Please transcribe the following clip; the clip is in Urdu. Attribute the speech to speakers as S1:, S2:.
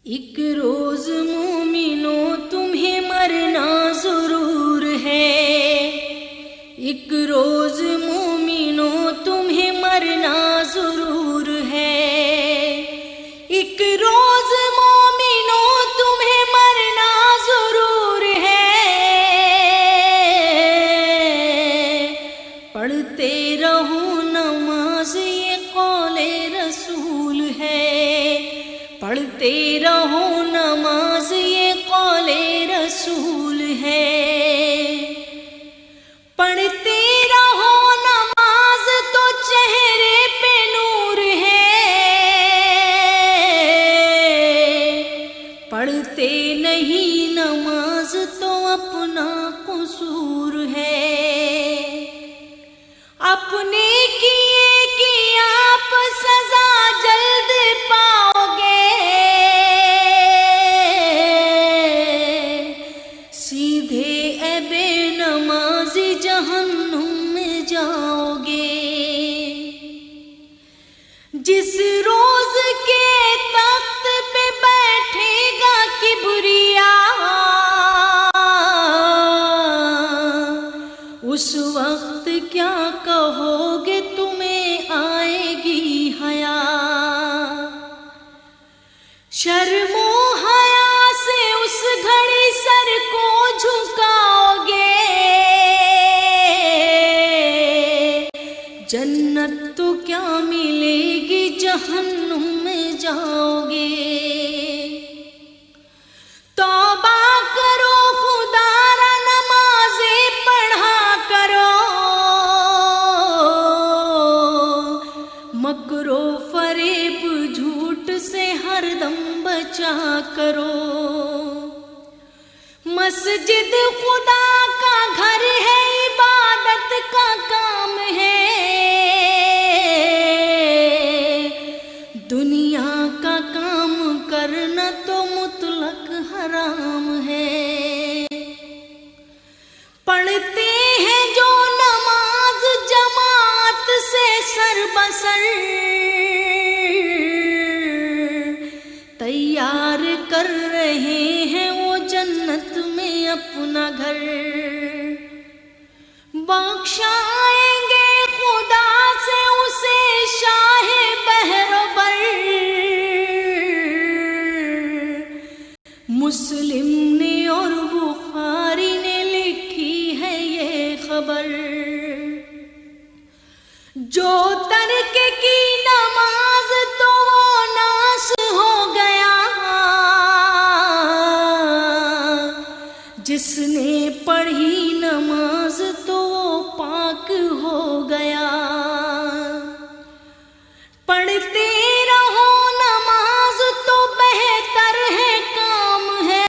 S1: ایک روز مومنوں تمہیں مرنا ضرور ہے، ایک روز مومنوں تمہیں مرنا ضرور ہے، ایک روز مومنوں تمہیں مرنا ضرور ہے، پڑھتے رہو نماز یہ قول رسول ہے، پڑھتے رہو نماز یہ قول رسول ہے، پڑھتے رہو نماز تو چہرے پہ نور ہے، پڑھتے نہیں نماز تو اپنا قصور ہے، اپنے کیے کی آپ سزا جلد پاؤ گے، سیدھے اے بے نمازی جہنم میں جاؤ گے، جس روز کے تخت پہ بیٹھے گا کبریا، اس وقت کیا کہو گے تمہیں آئے گی حیا، شرم و حیا سے اس گھڑی سر کو جھکاؤ گے، جنت تو کیا ملے گی جہنم میں جاؤ گے، توبہ کرو خدا را نمازیں پڑھا کرو، مکر و فریب جھوٹ سے ہر دم بچا کرو، مسجد خدا کا گھر ہے، عبادت کا کام ہے، دنیا کا کام کرنا تو مطلق حرام ہے، پڑھتے ہیں جو نماز جماعت سے سر بسر، تیار کر رہے ہیں وہ جنت میں اپنا گھر، بخشائیں گے خدا سے اسے شاہ بحر و بر، مسلم نے اور بخاری نے لکھی ہے یہ خبر، جو ترک کی نماز تو وہ ناس ہو گیا، جس نے پڑھی نماز تو وہ پاک ہو گیا، پڑھتے